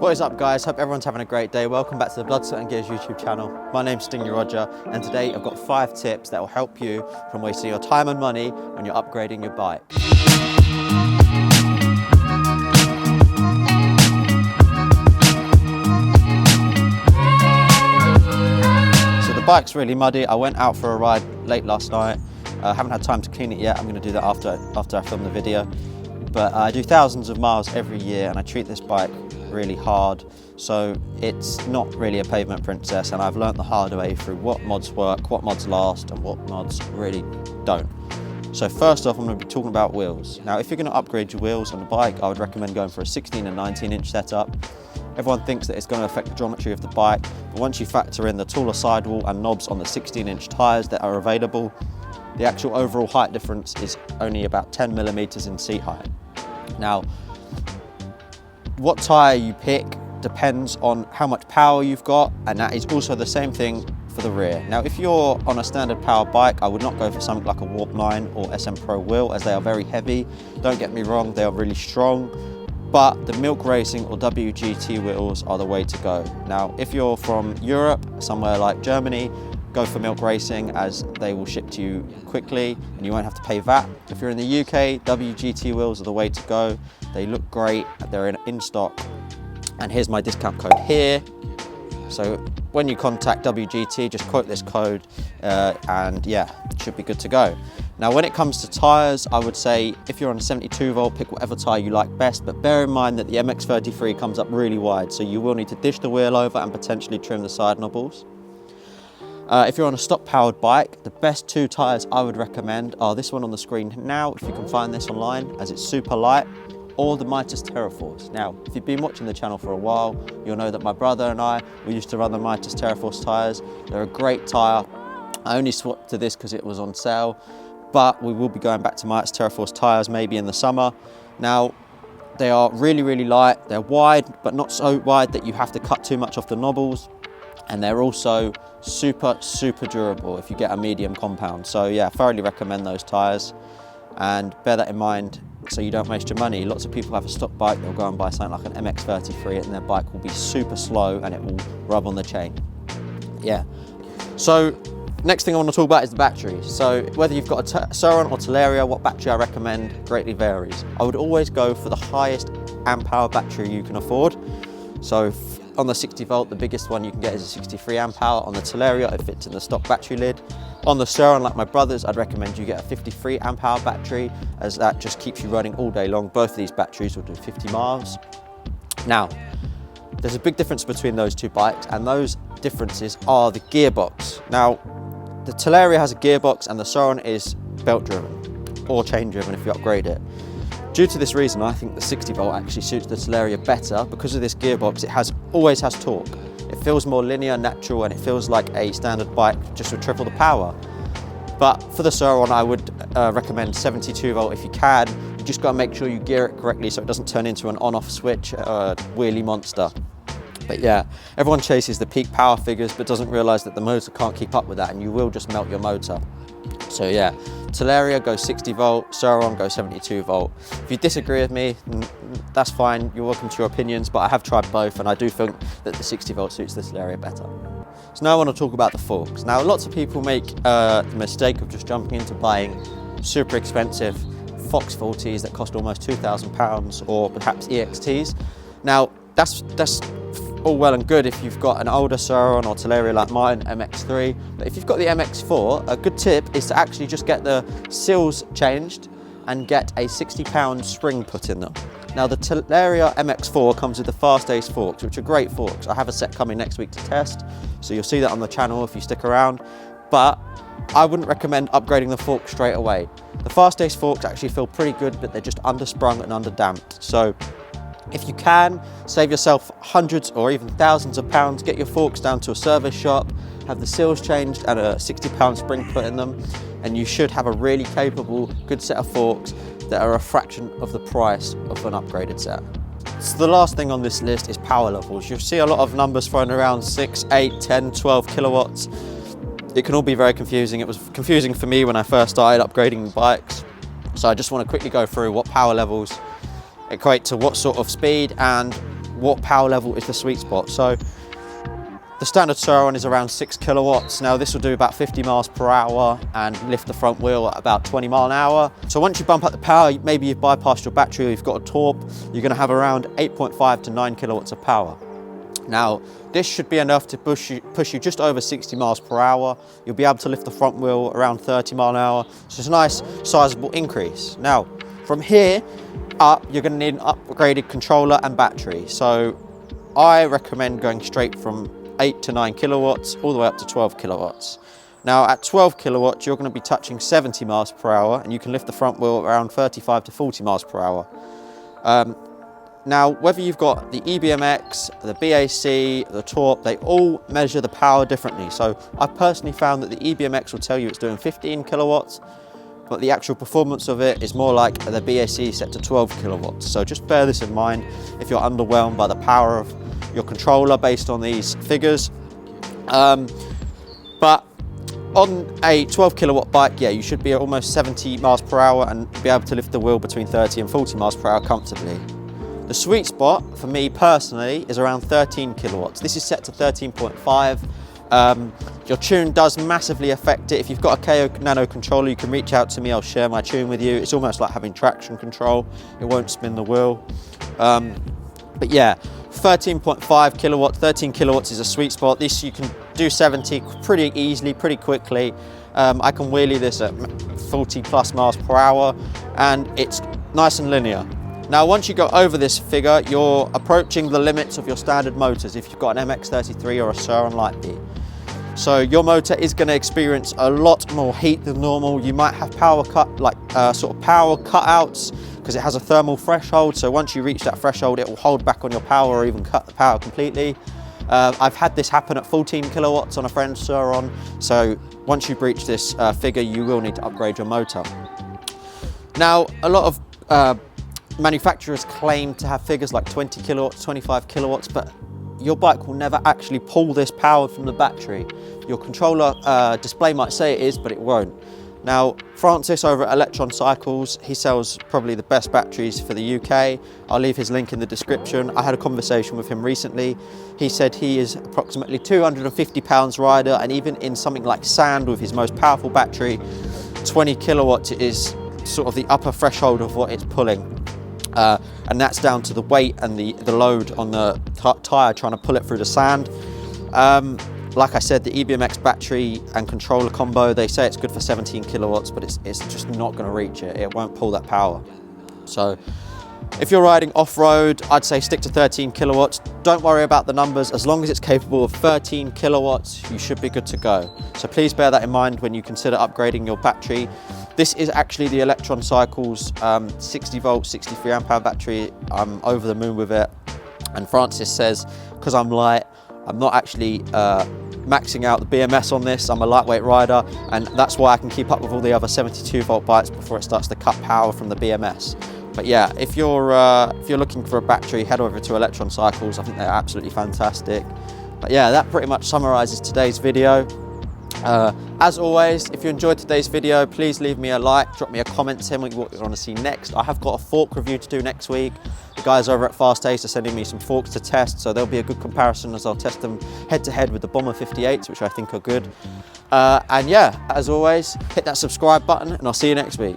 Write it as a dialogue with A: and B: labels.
A: What is up, guys? Hope everyone's having a great day. Welcome back to the Blood, Sweat and Gears YouTube channel. My name's Stingy Roger, and today I've got 5 tips that will help you from wasting your time and money when you're upgrading your bike. So the bike's really muddy. I went out for a ride late last night. I haven't had time to clean it yet. I'm going to do that after I film the video. But I do thousands of miles every year, and I treat this bike really hard, so it's not really a pavement princess, and I've learnt the hard way through what mods work, what mods last, and what mods really don't. So first off, I'm going to be talking about wheels. Now, if you're going to upgrade your wheels on the bike, I would recommend going for a 16 and 19 inch setup. Everyone thinks that it's going to affect the geometry of the bike, but once you factor in the taller sidewall and knobs on the 16 inch tyres that are available, the actual overall height difference is only about 10 millimeters in seat height. Now, what tyre you pick depends on how much power you've got, and that is also the same thing for the rear. Now, if you're on a standard power bike, I would not go for something like a Warp 9 or SM Pro wheel, as they are very heavy. Don't get me wrong, they are really strong, but the Milk Racing or WGT wheels are the way to go. Now, if you're from Europe, somewhere like Germany, go for Milk Racing, as they will ship to you quickly and you won't have to pay VAT. If you're in the UK, WGT wheels are the way to go. They look great, they're in stock, and here's my discount code here. So when you contact WGT, just quote this code and yeah, it should be good to go. Now, when it comes to tyres, I would say if you're on a 72 volt, pick whatever tyre you like best, but bear in mind that the MX-33 comes up really wide, so you will need to dish the wheel over and potentially trim the side knobbles. If you're on a stock powered bike, the best 2 tyres I would recommend are this one on the screen now, if you can find this online, as it's super light, or the Mitas TerraForce. Now, if you've been watching the channel for a while, you'll know that my brother and I, we used to run the Mitas TerraForce tyres. They're a great tyre. I only swapped to this because it was on sale, but we will be going back to Mitas TerraForce tyres maybe in the summer. Now, they are really, really light. They're wide, but not so wide that you have to cut too much off the knobbles. And they're also super, super durable if you get a medium compound. So yeah, thoroughly recommend those tyres, and bear that in mind so you don't waste your money. Lots of people have a stock bike, they'll go and buy something like an MX-33 and their bike will be super slow and it will rub on the chain. Yeah. So next thing I want to talk about is the battery. So whether you've got a Surron or Talaria, what battery I recommend greatly varies. I would always go for the highest amp hour battery you can afford. So on the 60 volt, the biggest one you can get is a 63 amp hour. On the Talaria, it fits in the stock battery lid. On the Surron, like my brother's, I'd recommend you get a 53 amp hour battery, as that just keeps you running all day long. Both of these batteries will do 50 miles. Now, there's a big difference between those 2 bikes, and those differences are the gearbox. Now, the Talaria has a gearbox and the Surron is belt driven or chain driven if you upgrade it. Due to this reason, I think the 60 volt actually suits the Talaria better. Because of this gearbox, it always has torque. It feels more linear, natural, and it feels like a standard bike just with triple the power. But for the Surron, I would recommend 72 volt if you can. You just got to make sure you gear it correctly so it doesn't turn into an on-off switch wheelie monster. But yeah, everyone chases the peak power figures but doesn't realise that the motor can't keep up with that, and you will just melt your motor. So yeah, Talaria goes 60 volt, Surron goes 72 volt. If you disagree with me, that's fine, you're welcome to your opinions, but I have tried both and I do think that the 60 volt suits the Talaria better. So now I want to talk about the forks. Now, lots of people make the mistake of just jumping into buying super expensive Fox 40s that cost almost £2,000, or perhaps EXTs. Now, that's all well and good if you've got an older Surron or Talaria like mine, MX3, but if you've got the MX4, a good tip is to actually just get the seals changed and get a 60-pound spring put in them. Now, the Talaria MX4 comes with the Fast Ace forks, which are great forks. I have a set coming next week to test, so you'll see that on the channel if you stick around, but I wouldn't recommend upgrading the forks straight away. The Fast Ace forks actually feel pretty good, but they're just undersprung and underdamped. So if you can, save yourself hundreds or even thousands of pounds, get your forks down to a service shop, have the seals changed and a 60-pound spring put in them, and you should have a really capable, good set of forks that are a fraction of the price of an upgraded set. So the last thing on this list is power levels. You'll see a lot of numbers thrown around, 6, 8, 10, 12 kilowatts. It can all be very confusing. It was confusing for me when I first started upgrading bikes. So I just want to quickly go through what power levels equate to what sort of speed and what power level is the sweet spot. So the standard Surron is around 6 kilowatts. Now this will do about 50 miles per hour and lift the front wheel at about 20 mile an hour. So once you bump up the power, maybe you've bypassed your battery or you've got a torp, you're going to have around 8.5 to 9 kilowatts of power. Now, this should be enough to push you just over 60 miles per hour. You'll be able to lift the front wheel around 30 mile an hour. So it's a nice sizable increase. Now, from here up, you're going to need an upgraded controller and battery. So I recommend going straight from 8 to 9 kilowatts all the way up to 12 kilowatts. Now at 12 kilowatts, you're going to be touching 70 miles per hour and you can lift the front wheel around 35 to 40 miles per hour. Now, whether you've got the EBMX, the BAC, the torp, they all measure the power differently. So I personally found that the EBMX will tell you it's doing 15 kilowatts, but the actual performance of it is more like the BAC set to 12 kilowatts. So just bear this in mind if you're underwhelmed by the power of your controller based on these figures. But on a 12 kilowatt bike, yeah, you should be at almost 70 miles per hour and be able to lift the wheel between 30 and 40 miles per hour comfortably. The sweet spot for me personally is around 13 kilowatts. This is set to 13.5. Your tune does massively affect it. If you've got a KO Nano controller, you can reach out to me, I'll share my tune with you. It's almost like having traction control. It won't spin the wheel. But yeah, 13.5 kilowatts, 13 kilowatts is a sweet spot. This you can do 70 pretty easily, pretty quickly. I can wheelie this at 40 plus miles per hour and it's nice and linear. Now, once you go over this figure, you're approaching the limits of your standard motors if you've got an MX-33 or a Surron Light B. So your motor is going to experience a lot more heat than normal. You might have power cut, sort of power cutouts because it has a thermal threshold. So once you reach that threshold, it will hold back on your power or even cut the power completely. I've had this happen at 14 kilowatts on a friend's Surron. So once you breach this figure, you will need to upgrade your motor. Now, a lot of manufacturers claim to have figures like 20 kilowatts, 25 kilowatts, but your bike will never actually pull this power from the battery. Your controller display might say it is, but it won't. Now, Francis over at Electron Cycles, he sells probably the best batteries for the UK. I'll leave his link in the description. I had a conversation with him recently. He said he is approximately 250 pounds rider, and even in something like sand with his most powerful battery, 20 kilowatts is sort of the upper threshold of what it's pulling. And that's down to the weight and the load on the tyre trying to pull it through the sand. Like I said, the EBMX battery and controller combo, they say it's good for 17 kilowatts, but it's just not going to reach it. It won't pull that power. So if you're riding off-road, I'd say stick to 13 kilowatts. Don't worry about the numbers. As long as it's capable of 13 kilowatts, you should be good to go. So please bear that in mind when you consider upgrading your battery. This is actually the Electron Cycles 60 volt, 63 amp hour battery. I'm over the moon with it. And Francis says, because I'm light, I'm not actually maxing out the BMS on this. I'm a lightweight rider, and that's why I can keep up with all the other 72 volt bikes before it starts to cut power from the BMS. But yeah, if you're looking for a battery, head over to Electron Cycles. I think they're absolutely fantastic. But yeah, that pretty much summarizes today's video. As always, if you enjoyed today's video, please leave me a like, drop me a comment, tell me what you want to see next. I have got a fork review to do next week. The guys over at Fast Ace are sending me some forks to test, so there'll be a good comparison as I'll test them head to head with the Bomber 58s, which I think are good. And yeah, as always, hit that subscribe button and I'll see you next week.